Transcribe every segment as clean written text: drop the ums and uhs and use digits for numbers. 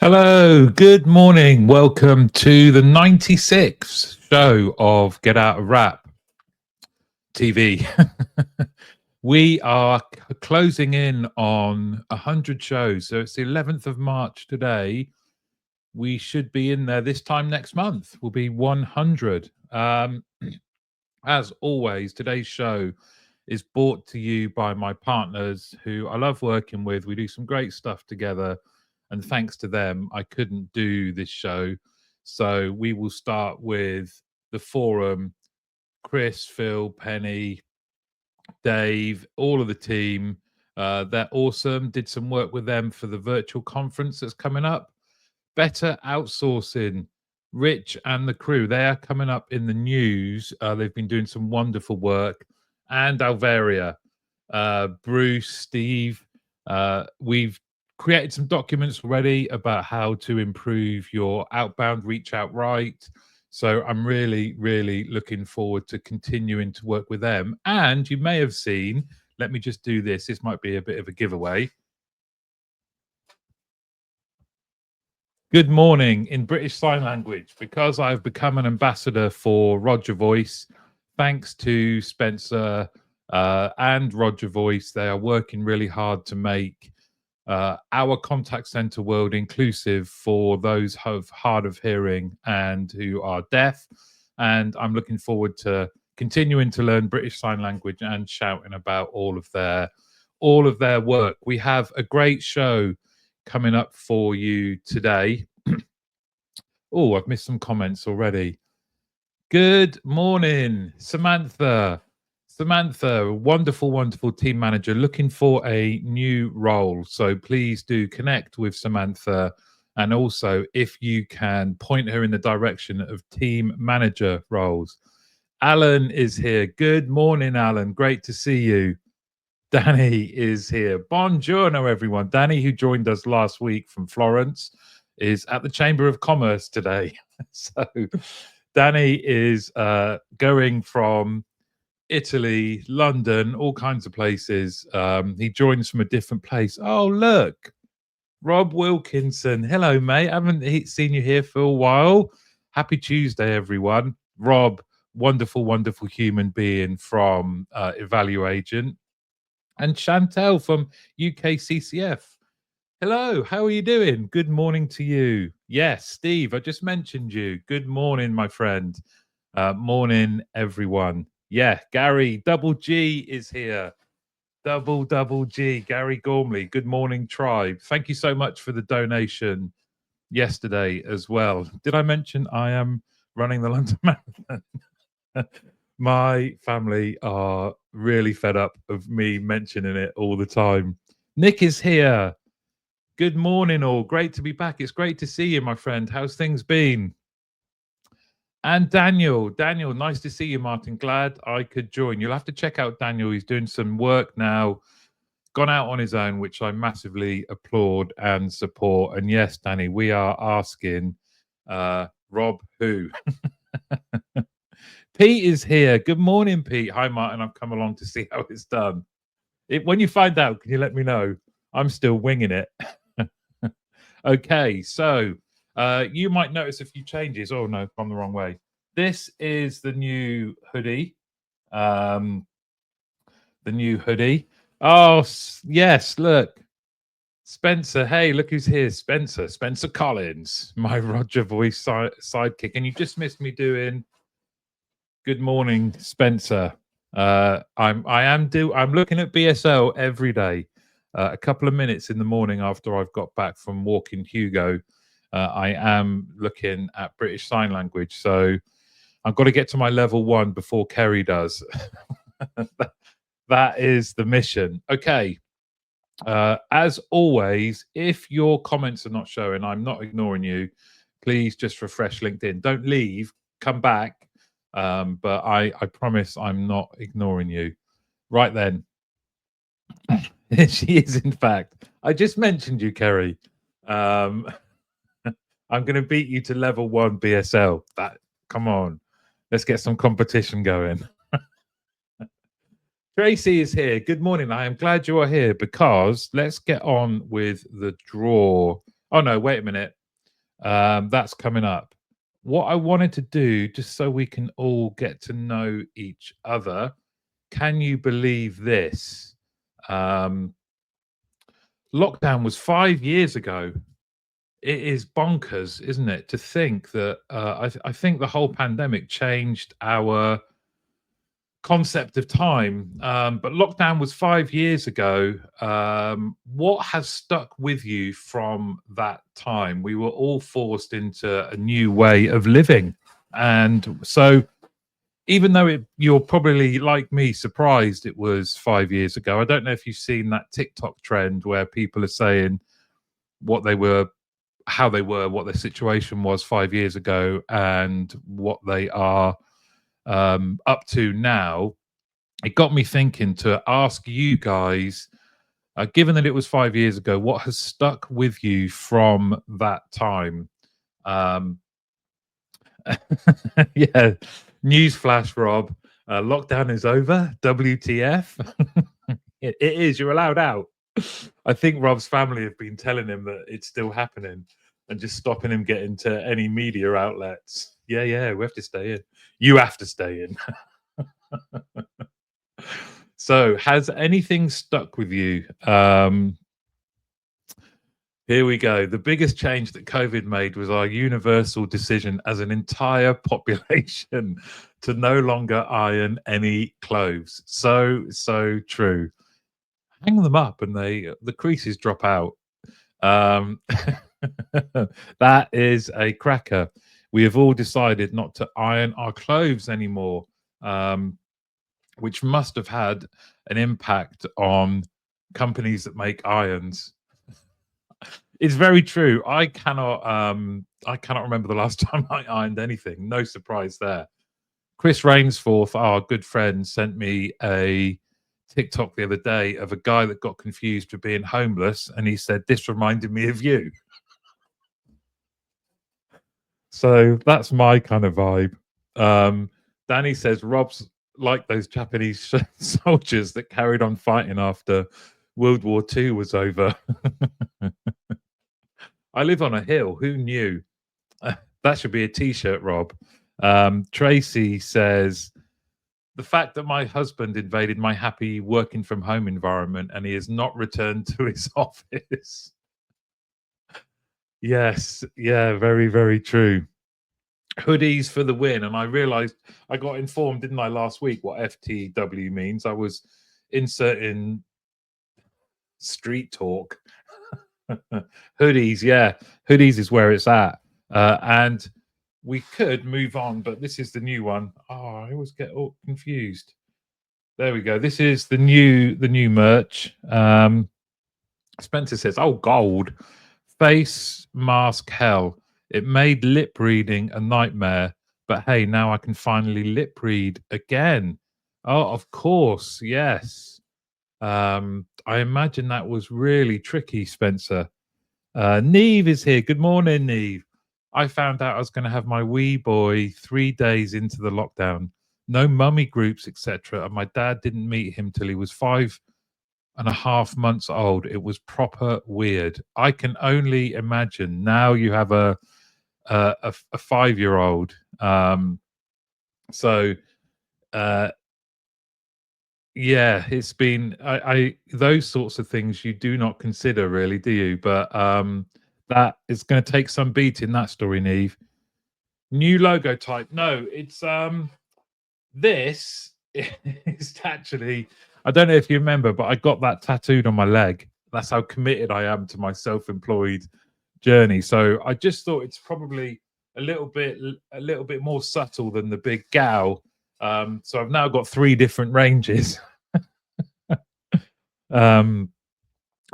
Hello, good morning. Welcome to the 96th show of Get Out of Rap TV. We are closing in on 100 shows. So it's the 11th of March today. We should be in there this time next month. Will be 100. As always, today's show is brought to you by my partners who I love working with. We do some great stuff together. And thanks to them, I couldn't do this show. So we will start with the forum. Chris, Phil, Penny, Dave, all of the team. They're awesome. Did some work with them for the virtual conference that's coming up. Better Outsourcing, Rich and the crew, they are coming up in the news. They've been doing some wonderful work. And Alvaria, Bruce, Steve, we've created some documents already about how to improve your outbound reach out right. So I'm really, really looking forward to continuing to work with them. And you may have seen, let me just do this. This might be a bit of a giveaway. Good morning in British Sign Language, because I've become an ambassador for Roger Voice. Thanks to Spencer and Roger Voice, they are working really hard to make our contact center world inclusive for those who have hard of hearing and who are deaf. And I'm looking forward to continuing to learn British Sign Language and shouting about all of their work. We have a great show coming up for you today. Oh, I've missed some comments already. Good morning, Samantha. Samantha, wonderful, wonderful team manager, looking for a new role. So please do connect with Samantha. And also, if you can, point her in the direction of team manager roles. Alan is here. Good morning, Alan. Great to see you. Danny is here. Buongiorno, everyone. Danny, who joined us last week from Florence, is at the Chamber of Commerce today. So Danny is going from Italy, London, all kinds of places. He joins from a different place. Oh, look, Rob Wilkinson. Hello, mate. I haven't seen you here for a while. Happy Tuesday, everyone. Rob, wonderful, wonderful human being from Evaluagent. And Chantel from UKCCF. Hello, how are you doing? Good morning to you. Yes, Steve, I just mentioned you. Good morning, my friend. Morning, everyone. Yeah, Gary, Double G is here. Double G, Gary Gormley. Good morning, tribe. Thank you so much for the donation yesterday as well. Did I mention I am running the London Marathon? My family are really fed up of me mentioning it all the time. Nick is here. Good morning, all. Great to be back. It's great to see you, my friend. How's things been? And Daniel, nice to see you, Martin. Glad I could join. You'll have to check out Daniel. He's doing some work now, gone out on his own, which I massively applaud and support. And yes, Danny, we are asking Rob who. Pete is here. Good morning, Pete. Hi, Martin. I've come along to see how it's done. When you find out, can you let me know? I'm still winging it. Okay, so you might notice a few changes. Oh, no, I'm the wrong way. This is the new hoodie. The new hoodie. Oh, yes, look. Spencer, hey, look who's here. Spencer Collins, my Roger Voice sidekick. And you just missed me doing good morning, Spencer. I'm looking at BSL every day. A couple of minutes in the morning after I've got back from walking Hugo, I am looking at British Sign Language. So I've got to get to my level 1 before Kerry does. That is the mission. Okay. As always, if your comments are not showing, I'm not ignoring you. Please just refresh LinkedIn. Don't leave. Come back. But I promise I'm not ignoring you. Right then. She is, in fact. I just mentioned you, Kerry. I'm going to beat you to level 1 BSL. Come on. Let's get some competition going. Tracy is here. Good morning. I am glad you are here because let's get on with the draw. Oh no, wait a minute. That's coming up. What I wanted to do, just so we can all get to know each other, can you believe this? Um, Lockdown was 5 years ago. It is bonkers, isn't it, to think that I think the whole pandemic changed our concept of time. But lockdown was 5 years ago. What has stuck with you from that time? We were all forced into a new way of living. And so, even though you're probably like me surprised it was 5 years ago, I don't know if you've seen that TikTok trend where people are saying what they were, how they were, what their situation was 5 years ago, and what they are up to now. It got me thinking to ask you guys, given that it was 5 years ago, what has stuck with you from that time? Um, yeah, newsflash, Rob. Lockdown is over. WTF? It is. You're allowed out. I think Rob's family have been telling him that it's still happening and just stopping him getting to any media outlets. Yeah, yeah, we have to stay in. You have to stay in. So, has anything stuck with you? Here we go. The biggest change that COVID made was our universal decision as an entire population to no longer iron any clothes. So true. Hang them up and the creases drop out. Um, that is a cracker. We have all decided not to iron our clothes anymore, which must have had an impact on companies that make irons. It's very true. I cannot remember the last time I ironed anything. No surprise there. Chris Rainsforth, our good friend, sent me a TikTok the other day of a guy that got confused for being homeless, and he said, "This reminded me of you." So that's my kind of vibe. Danny says Rob's like those Japanese soldiers that carried on fighting after World War II was over. I live on a hill. Who knew? That should be a T-shirt, Rob. Tracy says the fact that my husband invaded my happy working from home environment and he has not returned to his office. Yes, yeah, very, very true. Hoodies for the win. And I realized I got informed, didn't I, last week what FTW means. I was inserting street talk. Hoodies, yeah. Hoodies is where it's at. And we could move on, but this is the new one. Oh, I always get all confused. There we go. This is the new merch. Spencer says, "Oh, gold face mask hell. It made lip reading a nightmare, but hey, now I can finally lip read again." Oh, of course, yes. I imagine that was really tricky, Spencer. Neve is here. Good morning, Neve. I found out I was going to have my wee boy 3 days into the lockdown. No mummy groups, etc. And my dad didn't meet him till he was 5.5 months old. It was proper weird. I can only imagine. Now you have a 5-year-old. So yeah, it's been I those sorts of things you do not consider really, do you? But that is going to take some beating, that story, Neve. New logo type. No, it's this is actually, I don't know if you remember, but I got that tattooed on my leg. That's how committed I am to my self-employed journey. So I just thought it's probably a little bit more subtle than the big gal. So I've now got 3 different ranges.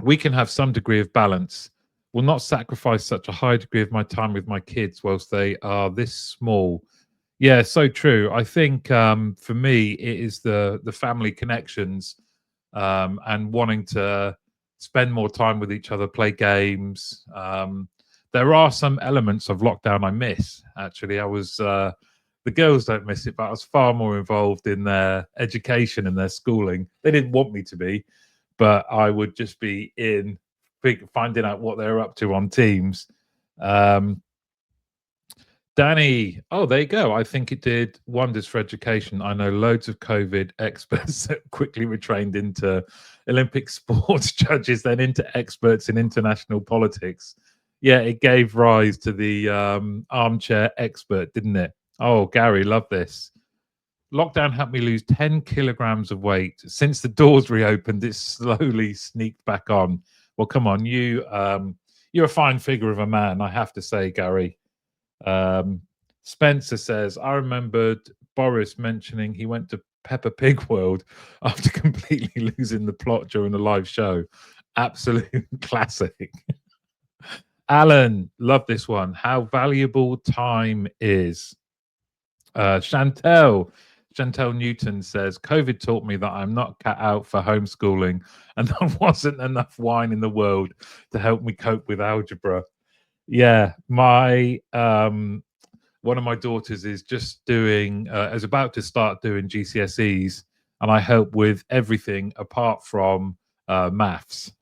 We can have some degree of balance. Will not sacrifice such a high degree of my time with my kids whilst they are this small. Yeah, so true. I think for me, it is the family connections and wanting to spend more time with each other, play games. There are some elements of lockdown I miss. Actually, I was the girls don't miss it, but I was far more involved in their education and their schooling. They didn't want me to be, but I would just be in finding out what they're up to on Teams. Um, Danny, oh, there you go. I think it did wonders for education. I know loads of COVID experts that quickly retrained into Olympic sports judges, then into experts in international politics. Yeah, it gave rise to the armchair expert, didn't it? Oh, Gary, love this. Lockdown helped me lose 10 kilograms of weight. Since the doors reopened, it slowly sneaked back on. Well, come on, you're a fine figure of a man, I have to say, Gary. Spencer says, I remembered Boris mentioning he went to Peppa Pig World after completely losing the plot during a live show. Absolute classic. Alan, love this one. How valuable time is. Chantel Newton says, COVID taught me that I'm not cut out for homeschooling and there wasn't enough wine in the world to help me cope with algebra. Yeah, my one of my daughters is just doing is about to start doing GCSEs, and I help with everything apart from maths.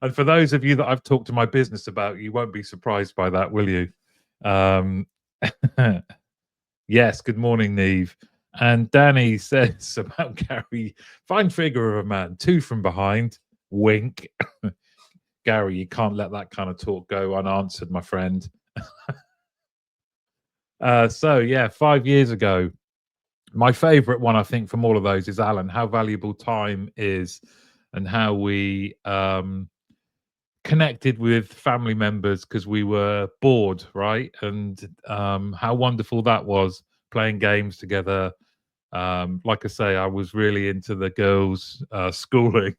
And for those of you that I've talked to my business about, you won't be surprised by that, will you? Yes, good morning, Neve. And Danny says about Gary, fine figure of a man, 2 from behind, wink. Gary, you can't let that kind of talk go unanswered, my friend. So yeah, 5 years ago, my favorite one, I think, from all of those is Alan, how valuable time is and how we connected with family members because we were bored, right? And how wonderful that was playing games together. Like I say, I was really into the girls' schooling,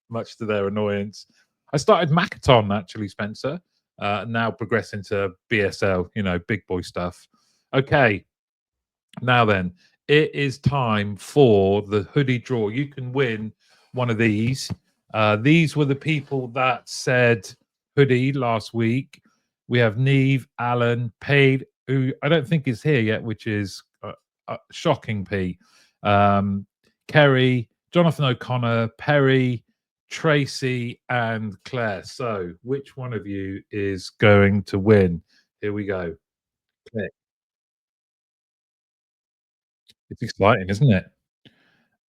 much to their annoyance. I started Makaton actually, Spencer. Now progressing to BSL, big boy stuff. Okay, now then, it is time for the hoodie draw. You can win one of these. These were the people that said hoodie last week. We have Neve, Alan, Paid, who I don't think is here yet, which is shocking, P. Kerry, Jonathan O'Connor, Perry, Tracy, and Claire. So, which one of you is going to win? Here we go. Click. It's exciting, isn't it?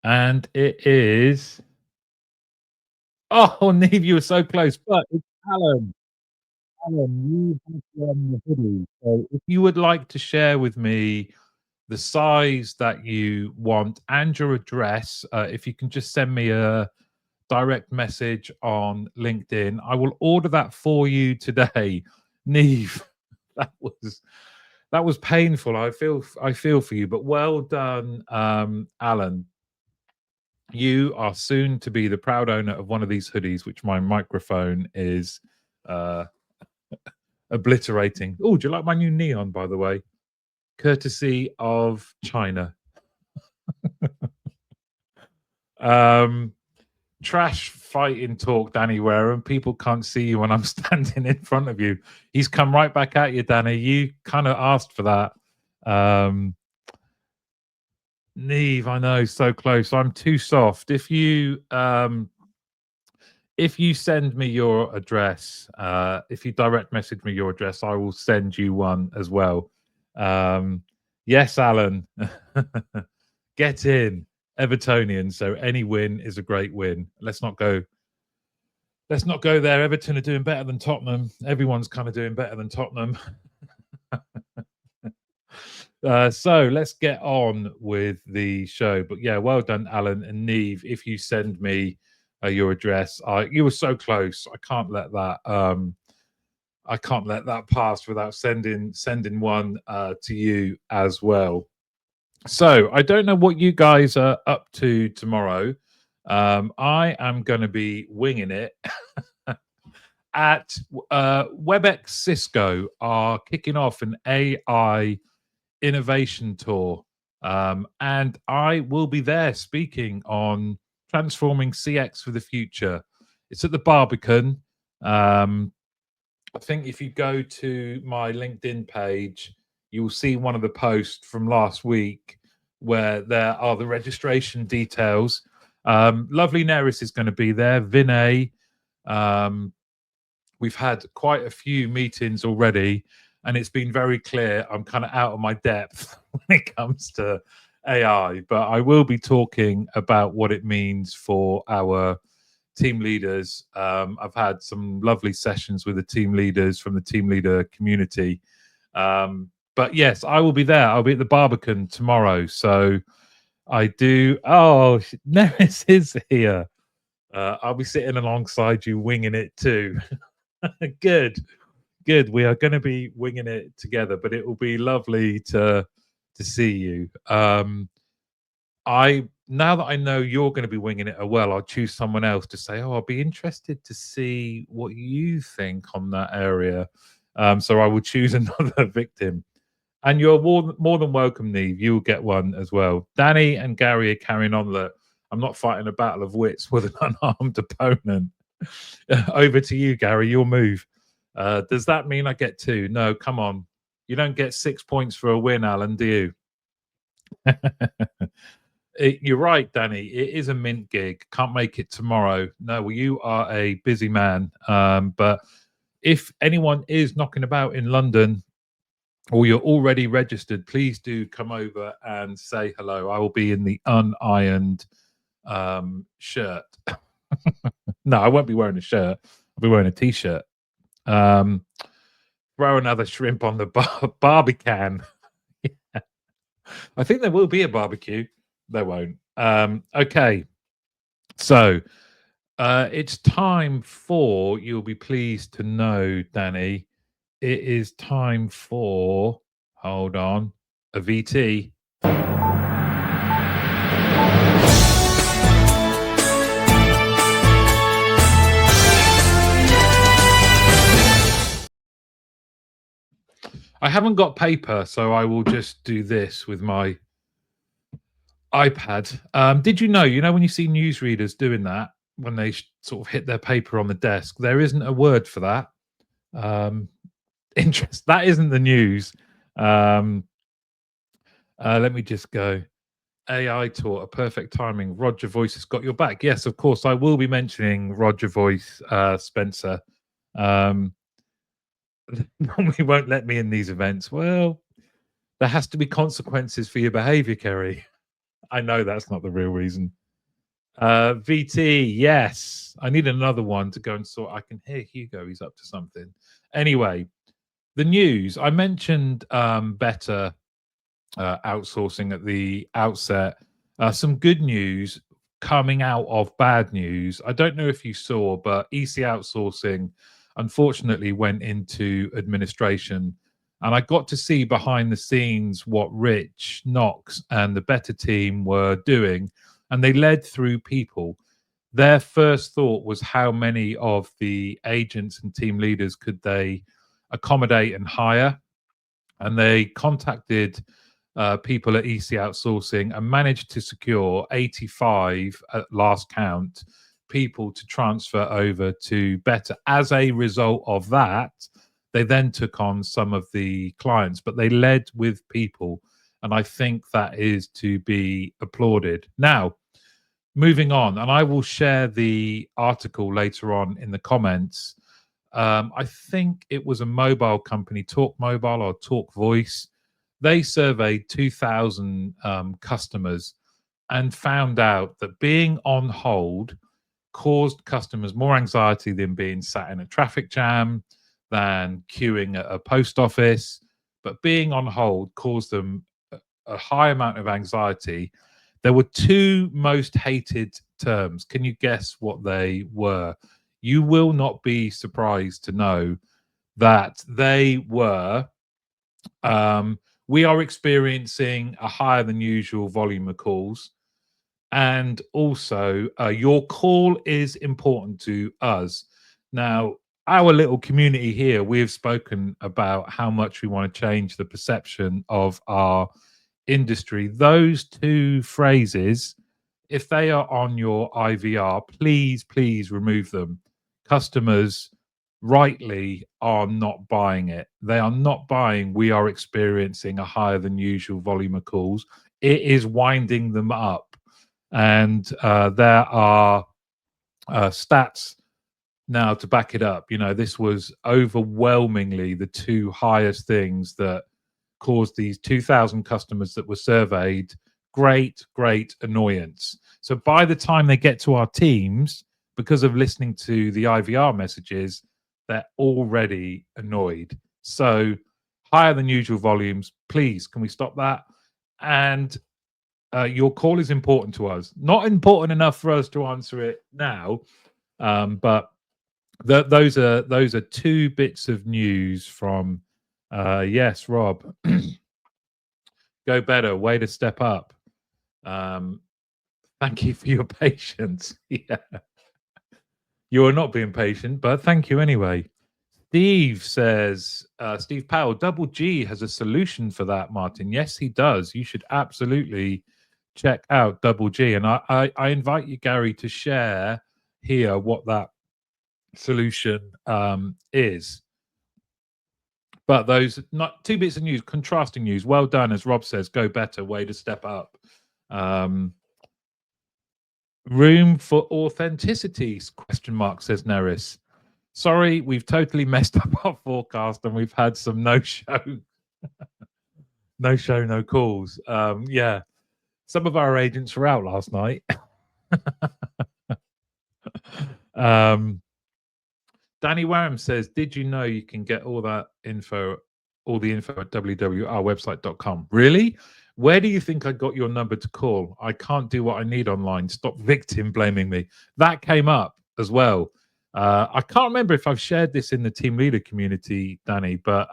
And it is. Oh, Neve, you were so close, but it's Alan. Alan, you have won the hoodie. So, if you would like to share with me the size that you want and your address, if you can just send me a direct message on LinkedIn. I will order that for you today. Neve, that was painful. I feel for you, but well done, Alan. You are soon to be the proud owner of one of these hoodies, which my microphone is uh, obliterating. Oh, do you like my new neon, by the way? Courtesy of China. um, Trash fighting talk, Danny Wareham. People can't see you when I'm standing in front of you. He's come right back at you, Danny. You kind of asked for that. Neve, I know, so close. I'm too soft. If you send me your address, if you direct message me your address, I will send you one as well. Yes, Alan. Get in. Evertonian. So any win is a great win. Let's not go there. Everton are doing better than Tottenham. Everyone's kind of doing better than Tottenham. So let's get on with the show. But yeah, well done, Alan and Neve. If you send me your address, you were so close. I can't let that. I can't let that pass without sending one to you as well. So I don't know what you guys are up to tomorrow. I am going to be winging it. At WebEx Cisco are kicking off an AI innovation tour. And I will be there speaking on transforming CX for the future. It's at the Barbican. I think if you go to my LinkedIn page, you will see one of the posts from last week where there are the registration details. Lovely Neris is going to be there. Vinay. Um, we've had quite a few meetings already, and it's been very clear I'm kind of out of my depth when it comes to AI. But I will be talking about what it means for our team leaders. I've had some lovely sessions with the team leaders from the team leader community. But yes, I will be there. I'll be at the Barbican tomorrow. So I do. Oh, Neris is here. I'll be sitting alongside you, winging it too. Good, good. We are going to be winging it together, but it will be lovely to see you. I now that I know you're going to be winging it well, I'll choose someone else to say, "Oh, I'll be interested to see what you think on that area." So I will choose another victim. And you're more than welcome, Neve. You'll get one as well. Danny and Gary are carrying on that I'm not fighting a battle of wits with an unarmed opponent. Over to you, Gary. Your move. Does that mean I get two? No, come on. You don't get 6 points for a win, Alan, do you? You're right, Danny. It is a mint gig. Can't make it tomorrow. No, well, you are a busy man. But if anyone is knocking about in London, or you're already registered, please do come over and say hello. I will be in the unironed shirt. No, I won't be wearing a shirt. I'll be wearing a t-shirt. Throw another shrimp on the barbican. Yeah. I think there will be a barbecue. There won't. Okay. So it's time for, you'll be pleased to know, Danny, it is time for, hold on, a VT. I haven't got paper, so I will just do this with my iPad. Did you know when you see newsreaders doing that, when they sort of hit their paper on the desk, there isn't a word for that. Interest. That isn't the news. Let me just go. AI taught a perfect timing. Roger Voice has got your back. Yes, of course. I will be mentioning Roger Voice, Spencer. Normally won't let me in these events. Well, there has to be consequences for your behavior, Kerry. I know that's not the real reason. VT, yes. I need another one to go and sort. I can hear Hugo. He's up to something. Anyway, the news. I mentioned better outsourcing at the outset. Some good news coming out of bad news. I don't know if you saw, but EC Outsourcing unfortunately went into administration. And I got to see behind the scenes what Rich, Knox, and the Better team were doing. And they led through people. Their first thought was how many of the agents and team leaders could they accommodate and hire. And they contacted people at EC Outsourcing and managed to secure 85 at last count people to transfer over to Better. As a result of that, they then took on some of the clients, but they led with people. And I think that is to be applauded. Now, moving on, and I will share the article later on in the comments. I think it was a mobile company, Talk Mobile or Talk Voice. They surveyed 2,000 customers and found out that being on hold caused customers more anxiety than being sat in a traffic jam, than queuing at a post office. But being on hold caused them a high amount of anxiety. There were two most hated terms. Can you guess what they were? You will not be surprised to know that they were we are experiencing a higher than usual volume of calls. And also, your call is important to us. Now, our little community here, we've spoken about how much we want to change the perception of our industry. Those two phrases, if they are on your IVR, please remove them. Customers rightly are not buying it. They are not buying, we are experiencing a higher than usual volume of calls. It is winding them up. and there are stats now to back it up. You know, this was overwhelmingly the two highest things that caused these 2,000 customers that were surveyed great annoyance. So by the time they get to our teams, because of listening to the IVR messages, they're already annoyed. So higher than usual volumes. Please, can we stop that? And your call is important to us. Not important enough for us to answer it now, but those are two bits of news from yes, Rob. Go better. Way to step up. Thank you for your patience. Yeah. You are not being patient, but thank you anyway. Steve says, Steve Powell, Double G has a solution for that, Martin. Yes, he does. You should absolutely check out Double G. And I invite you, Gary, to share here what that solution is. But those not two bits of news, contrasting news. Well done, as Rob says. Go better. Way to step up. Room for authenticity? Question mark, says Neris. Sorry, we've totally messed up our forecast and we've had some no show, no calls. Yeah, some of our agents were out last night. Danny Warham says, did you know you can get all the info at www.ourwebsite.com? Really? Where do you think I got your number to call? I can't do what I need online. Stop victim blaming me. That came up as well. I can't remember if I've shared this in the team leader community, Danny, but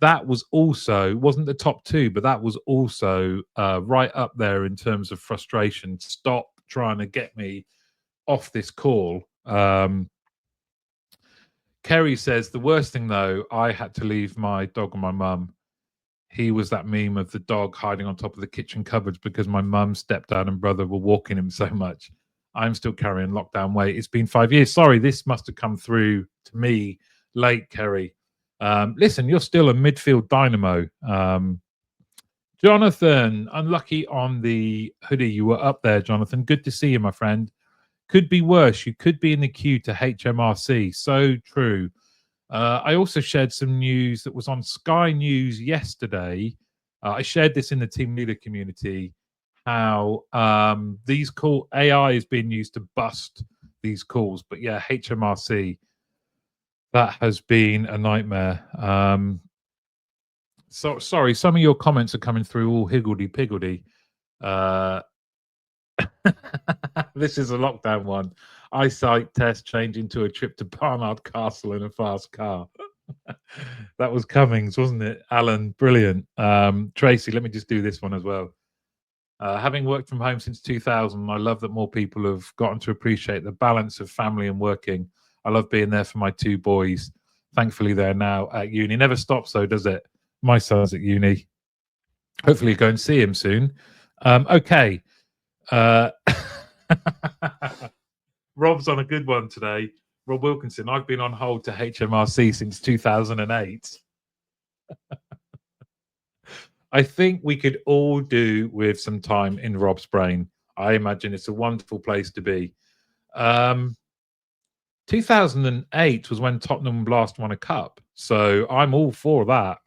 that was also, wasn't the top two, but that was also right up there in terms of frustration. Stop trying to get me off this call. Kerry says, the worst thing though, I had to leave my dog and my mum. He was that meme of the dog hiding on top of the kitchen cupboards because my mum, stepdad and brother were walking him so much. I'm still carrying lockdown weight. It's been 5 years. Sorry, this must have come through to me late, Kerry. Listen, you're still a midfield dynamo. Jonathan, unlucky on the hoodie. You were up there, Jonathan. Good to see you, my friend. Could be worse. You could be in the queue to HMRC. So true. I also shared some news that was on Sky News yesterday. I shared this in the team leader community, how these call AI is being used to bust these calls. But yeah, HMRC, that has been a nightmare. So sorry, some of your comments are coming through all higgledy-piggledy. This is a lockdown one. Eyesight test change into a trip to Barnard Castle in a fast car. That was Cummings, wasn't it? Alan, brilliant. Tracy, let me just do this one as well. Having worked from home since 2000, I love that more people have gotten to appreciate the balance of family and working. I love being there for my two boys. Thankfully, they're now at uni. Never stops, though, does it? My son's at uni. Hopefully, go and see him soon. Okay. Rob's on a good one today. Rob Wilkinson, I've been on hold to HMRC since 2008. I think we could all do with some time in Rob's brain. I imagine it's a wonderful place to be. 2008 was when Tottenham last won a cup, so I'm all for that.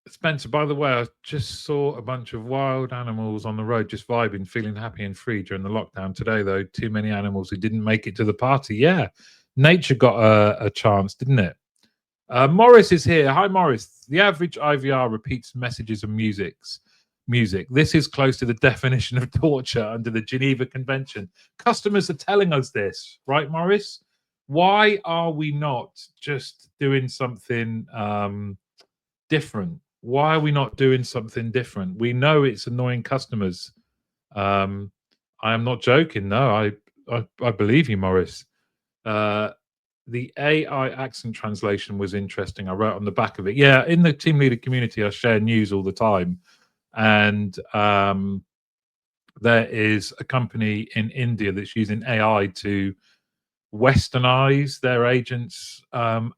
Spencer, by the way, I just saw a bunch of wild animals on the road just vibing, feeling happy and free during the lockdown today, though. Too many animals who didn't make it to the party. Yeah, nature got a chance, didn't it? Morris is here. Hi, Morris. The average IVR repeats messages and music. This is close to the definition of torture under the Geneva Convention. Customers are telling us this, right, Morris? Why are we not just doing something different? Why are we not doing something different? We know it's annoying customers. I am not joking. No, I believe you, Morris. The AI accent translation was interesting. I wrote on the back of it. Yeah, in the team leader community, I share news all the time. And there is a company in India that's using AI to westernize their agents'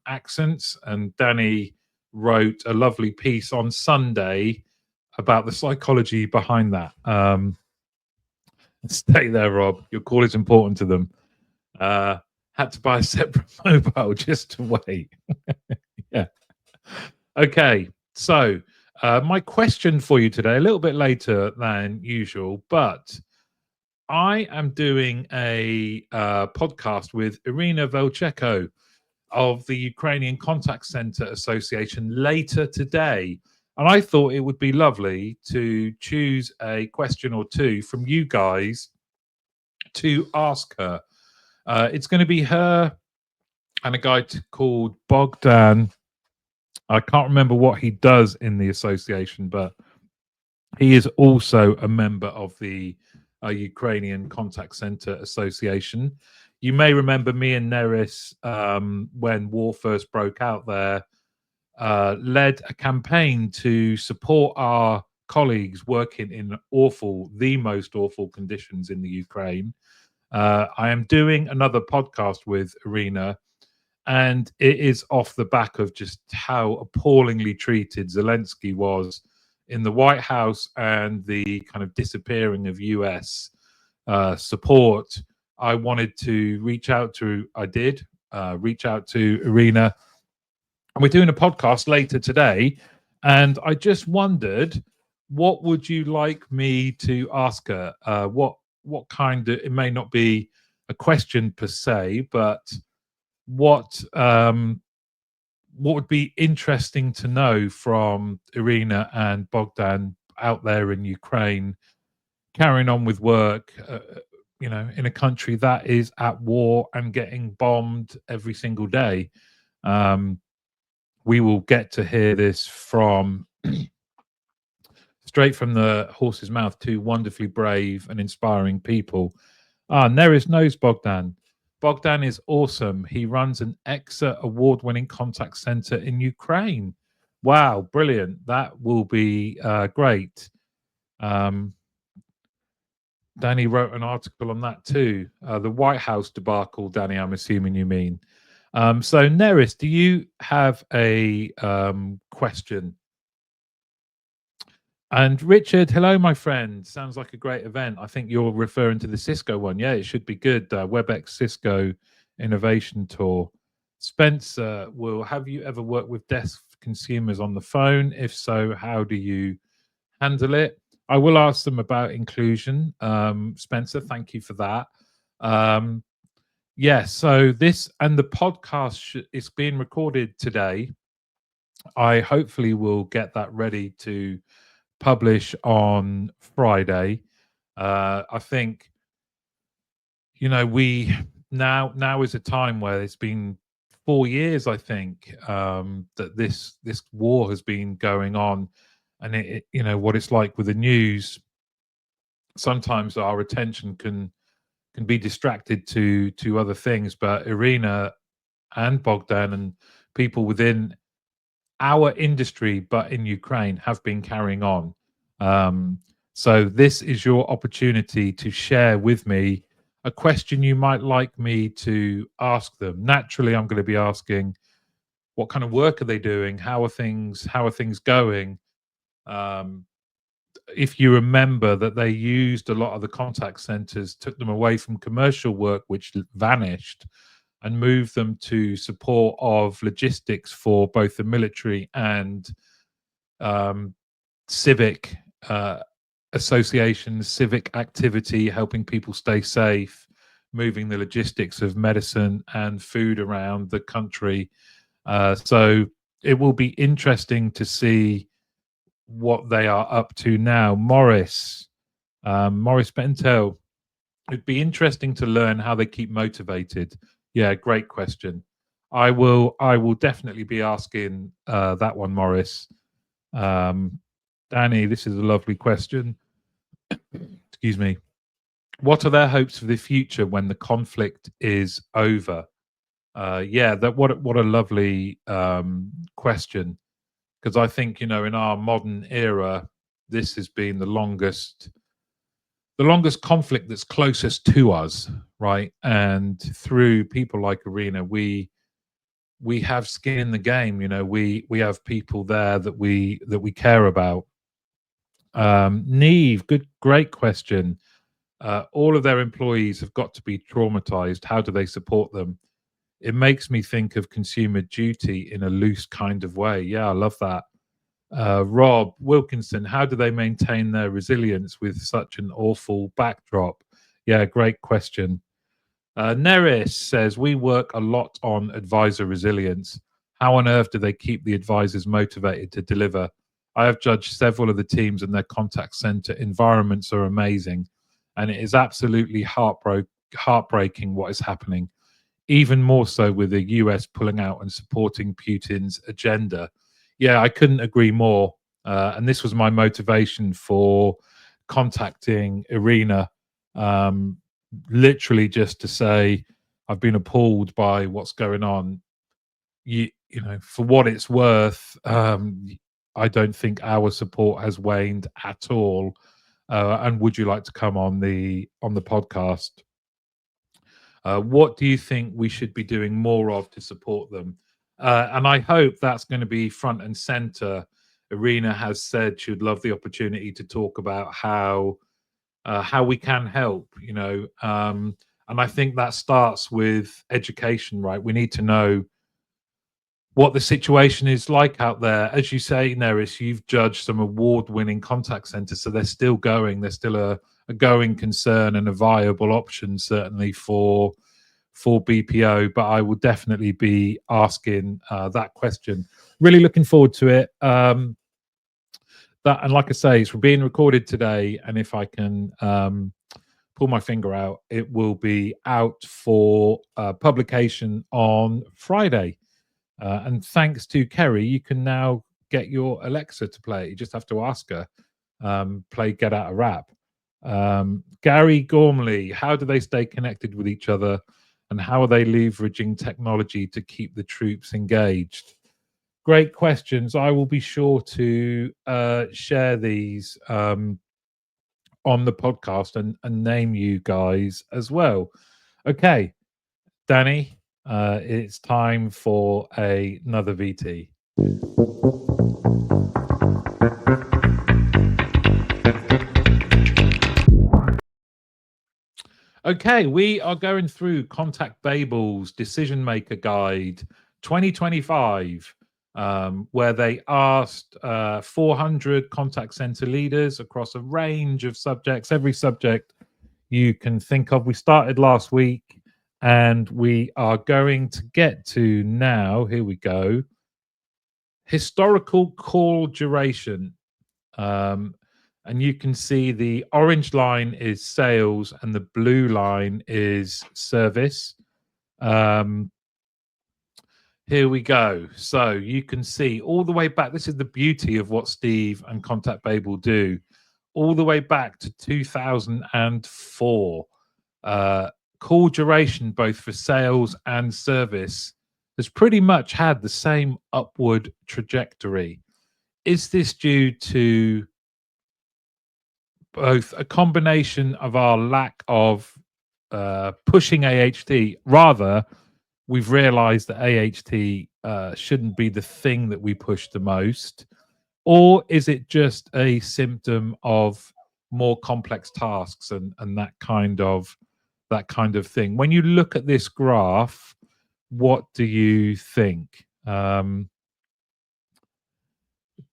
accents. And Danny wrote a lovely piece on Sunday about the psychology behind that. Stay there, Rob. Your call is important to them. Had to buy a separate mobile just to wait. Yeah. Okay. So, my question for you today, a little bit later than usual, but I am doing a podcast with Irina Velcheko of the Ukrainian Contact Center Association later today. And I thought it would be lovely to choose a question or two from you guys to ask her. It's going to be her and a guy called Bogdan. I can't remember what he does in the association, but he is also a member of the Ukrainian Contact Center Association. You may remember me and Neris, when war first broke out there, led a campaign to support our colleagues working in the most awful conditions in the Ukraine. I am doing another podcast with Irina, and it is off the back of just how appallingly treated Zelensky was in the White House and the kind of disappearing of US support. I wanted to reach out to Irina, and we're doing a podcast later today. And I just wondered, what would you like me to ask her? What kind of, it may not be a question per se, but what would be interesting to know from Irina and Bogdan out there in Ukraine, carrying on with work, in a country that is at war and getting bombed every single day. We will get to hear this from straight from the horse's mouth, two wonderfully brave and inspiring people. Neris knows Bogdan. Bogdan is awesome. He runs an EXA award-winning contact center in Ukraine. Wow, brilliant. That will be great. Danny wrote an article on that too. The White House debacle, Danny, I'm assuming you mean. So, Neris, do you have a question? And Richard, hello, my friend. Sounds like a great event. I think you're referring to the Cisco one. Yeah, it should be good. WebEx Cisco Innovation Tour. Spencer, have you ever worked with deaf consumers on the phone? If so, how do you handle it? I will ask them about inclusion. Spencer, thank you for that. So this and the podcast is being recorded today. I hopefully will get that ready to publish on Friday. I think, we now is a time where it's been 4 years, I think, that this war has been going on, and it what it's like with the news. Sometimes our attention can be distracted to other things, but Irina and Bogdan and people within our industry, but in Ukraine, have been carrying on. So this is your opportunity to share with me a question you might like me to ask them. Naturally, I'm going to be asking, what kind of work are they doing? How are things going? If you remember that they used a lot of the contact centers, took them away from commercial work, which vanished, and moved them to support of logistics for both the military and civic associations, civic activity, helping people stay safe, moving the logistics of medicine and food around the country. So it will be interesting to see what they are up to now. Morris Bentel, it'd be interesting to learn how they keep motivated. Yeah, great question. I will definitely be asking that one, Morris. Danny, this is a lovely question. Excuse me. What are their hopes for the future when the conflict is over? What a lovely question. Because I think, in our modern era, this has been the longest conflict that's closest to us, right? And through people like Irina, we have skin in the game. We have people there that we care about. Neve, great question. All of their employees have got to be traumatized. How do they support them? It makes me think of Consumer Duty in a loose kind of way. Yeah, I love that. Rob Wilkinson, how do they maintain their resilience with such an awful backdrop? Yeah, great question. Neris says, we work a lot on advisor resilience. How on earth do they keep the advisors motivated to deliver? I have judged several of the teams and their contact center environments are amazing. And it is absolutely heartbreaking what is happening, even more so with the US pulling out and supporting Putin's agenda. Yeah, I couldn't agree more. And this was my motivation for contacting Irina, literally just to say, I've been appalled by what's going on. You know, for what it's worth, I don't think our support has waned at all. And would you like to come on the podcast? What do you think we should be doing more of to support them? And I hope that's going to be front and center. Irina has said she would love the opportunity to talk about how we can help. You know, and I think that starts with education. Right, we need to know what the situation is like out there. As you say, Neris, you've judged some award-winning contact centers, so they're still going. They're still a going concern and a viable option, certainly for BPO. But I will definitely be asking that question. Really looking forward to it. And like I say, it's being recorded today, and if I can pull my finger out, it will be out for publication on Friday. And thanks to Kerry, you can now get your Alexa to play. You just have to ask her. Play Get Out a Rap. Gary Gormley, how do they stay connected with each other, and how are they leveraging technology to keep the troops engaged? Great questions. I will be sure to share these on the podcast and name you guys as well. Okay, Danny, it's time for another VT. Okay, we are going through Contact Babel's Decision Maker Guide 2025, where they asked 400 contact center leaders across a range of subjects, every subject you can think of. We started last week, and we are going to get to now, here we go, historical call duration. And you can see the orange line is sales and the blue line is service. Here we go. So you can see all the way back. This is the beauty of what Steve and Contact Babel do. All the way back to 2004. Call duration, both for sales and service, has pretty much had the same upward trajectory. Is this due to both a combination of our lack of pushing AHT? Rather, we've realized that AHT shouldn't be the thing that we push the most, or is it just a symptom of more complex tasks and that kind of thing? When you look at this graph, what do you think?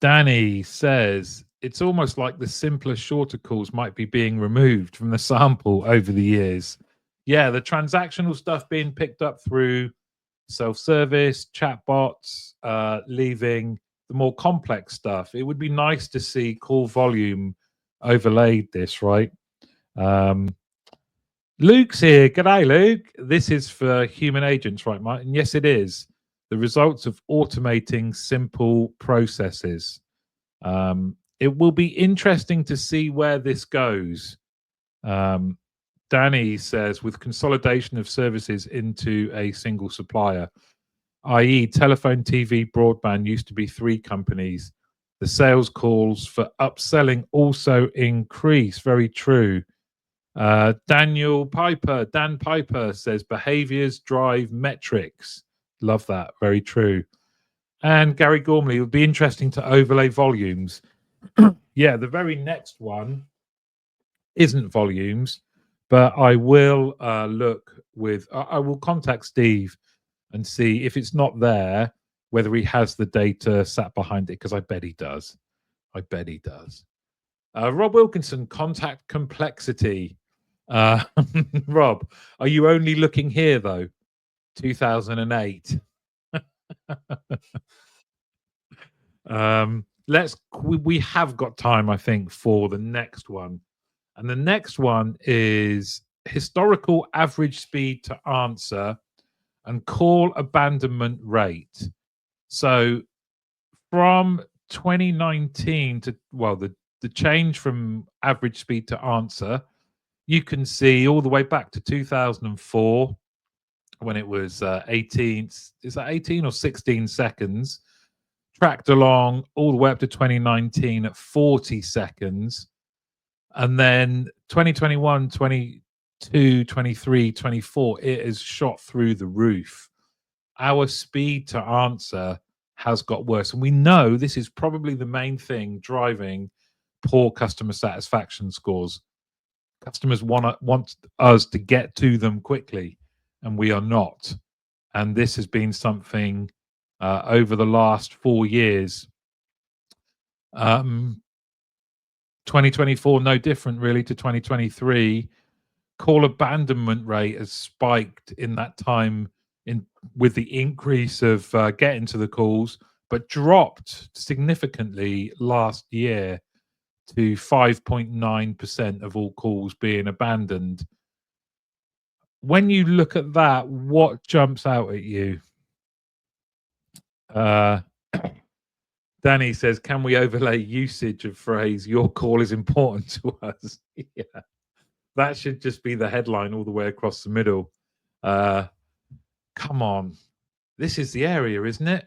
Danny says it's almost like the simpler, shorter calls might be being removed from the sample over the years. Yeah, the transactional stuff being picked up through self-service, chatbots, leaving the more complex stuff. It would be nice to see call volume overlaid this, right? Luke's here. G'day, Luke. This is for human agents, right, Mike? And yes, it is. The results of automating simple processes. It will be interesting to see where this goes. Danny says, with consolidation of services into a single supplier, i.e. telephone, TV, broadband used to be 3 companies. The sales calls for upselling also increase. Very true. Dan Piper says, behaviors drive metrics. Love that. Very true. And Gary Gormley, it would be interesting to overlay volumes. Yeah, the very next one isn't volumes, but I will look with. I will contact Steve and see if it's not there, whether he has the data sat behind it, because I bet he does. I bet he does. Rob Wilkinson, contact complexity. Uh, Rob, are you only looking here though? 2008. We have got time, I think, for the next one. And the next one is historical average speed to answer and call abandonment rate. So from 2019 to, well, the change from average speed to answer, you can see all the way back to 2004 when it was 18, is that 18 or 16 seconds, tracked along all the way up to 2019 at 40 seconds. And then 2021, 22, 23, 24, it has shot through the roof. Our speed to answer has got worse. And we know this is probably the main thing driving poor customer satisfaction scores. Customers want us to get to them quickly, and we are not. And this has been something over the last 4 years. 2024, no different really to 2023. Call abandonment rate has spiked in that time with the increase of getting to the calls, but dropped significantly last year to 5.9% of all calls being abandoned. When you look at that, what jumps out at you? Danny says, can we overlay usage of phrase, your call is important to us? Yeah. That should just be the headline all the way across the middle. Come on. This is the area, isn't it?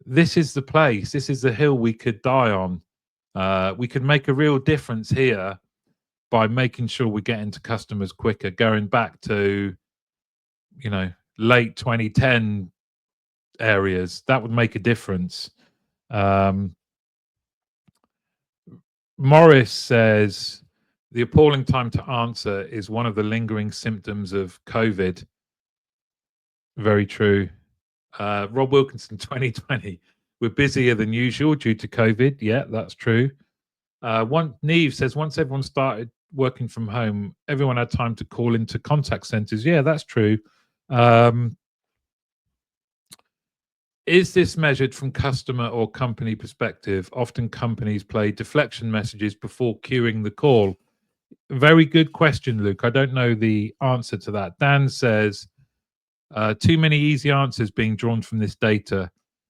This is the place. This is the hill we could die on. We could make a real difference here by making sure we're getting to customers quicker, going back to, late 2010 areas. That would make a difference. Morris says, the appalling time to answer is one of the lingering symptoms of COVID. Very true. Rob Wilkinson, 2020. We're busier than usual due to COVID. Yeah, that's true. Neve says, once everyone started working from home, everyone had time to call into contact centers. Yeah, that's true. Is this measured from customer or company perspective? Often companies play deflection messages before queuing the call. Very good question, Luke. I don't know the answer to that. Dan says, too many easy answers being drawn from this data.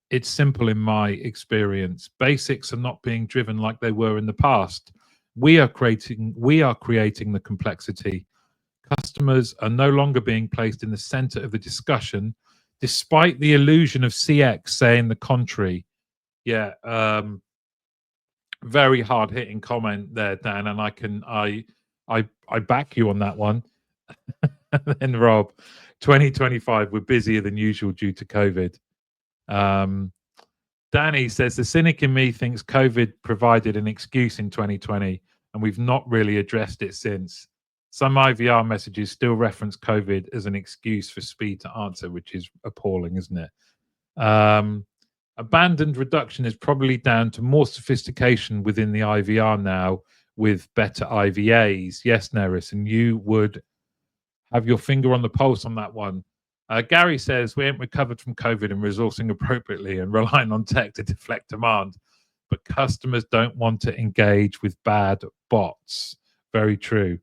It's simple in my experience. Basics are not being driven like they were in the past. We are creating the complexity. Customers are no longer being placed in the center of the discussion, despite the illusion of CX saying the contrary. Yeah, very hard-hitting comment there, Dan, and I back you on that one. And Rob, 2025, we're busier than usual due to COVID. Danny says, the cynic in me thinks COVID provided an excuse in 2020, and we've not really addressed it since. Some IVR messages still reference COVID as an excuse for speed to answer, which is appalling, isn't it? Abandoned reduction is probably down to more sophistication within the IVR now with better IVAs. Yes, Neris, and you would have your finger on the pulse on that one. Gary says, we ain't recovered from COVID and resourcing appropriately and relying on tech to deflect demand, but customers don't want to engage with bad bots. Very true.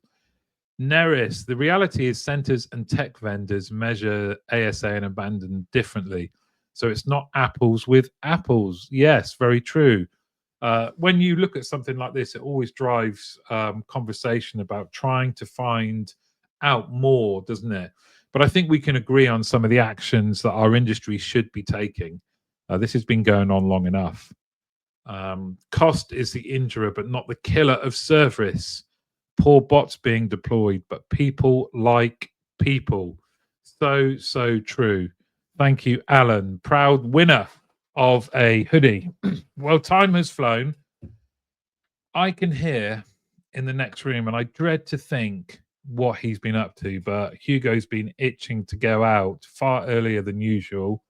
Neris, the reality is centers and tech vendors measure ASA and abandon differently. So it's not apples with apples. Yes, very true. When you look at something like this, it always drives conversation about trying to find out more, doesn't it? But I think we can agree on some of the actions that our industry should be taking. This has been going on long enough. Cost is the injurer, but not the killer of service. Poor bots being deployed, but people like people. So true. Thank you, Alan. Proud winner of a hoodie. Well, time has flown. I can hear in the next room, and I dread to think what he's been up to, but Hugo's been itching to go out far earlier than usual.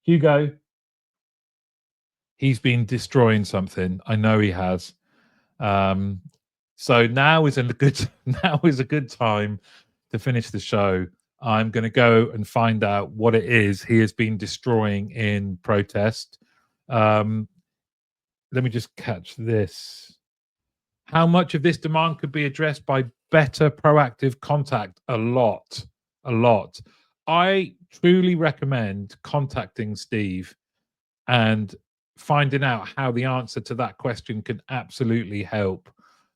Hugo, he's been destroying something. I know he has. So now is a good time to finish the show. I'm going to go and find out what it is he has been destroying in protest. Let me just catch this. How much of this demand could be addressed by better proactive contact? A lot, a lot. I truly recommend contacting Steve and finding out how the answer to that question can absolutely help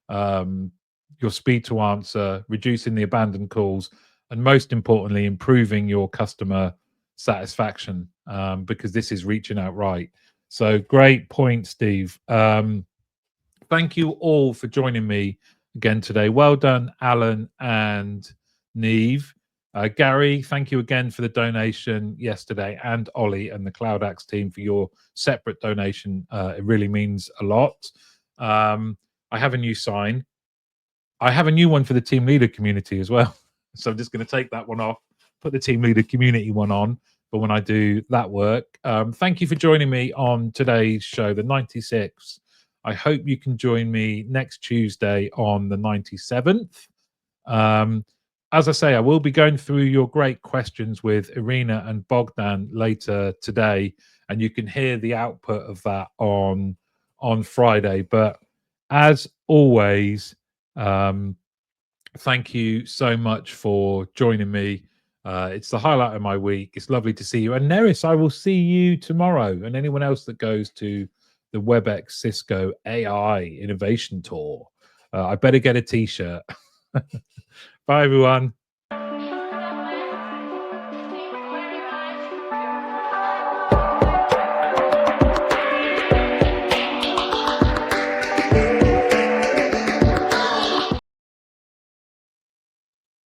your speed to answer, reducing the abandoned calls, and most importantly, improving your customer satisfaction, because this is reaching out right. So great point, Steve. Thank you all for joining me again today. Well done, Alan and Neve. Gary, thank you again for the donation yesterday, and Ollie and the CloudAxe team for your separate donation. It really means a lot. I have a new sign. I have a new one for the team leader community as well. So I'm just going to take that one off, put the team leader community one on for when I do that work. Thank you for joining me on today's show, the 96th. I hope you can join me next Tuesday on the 97th. As I say, I will be going through your great questions with Irina and Bogdan later today, and you can hear the output of that on Friday. But as always, thank you so much for joining me. It's the highlight of my week. It's lovely to see you. And Neris, I will see you tomorrow. And anyone else that goes to the WebEx Cisco AI Innovation Tour, I better get a t-shirt. Bye, everyone.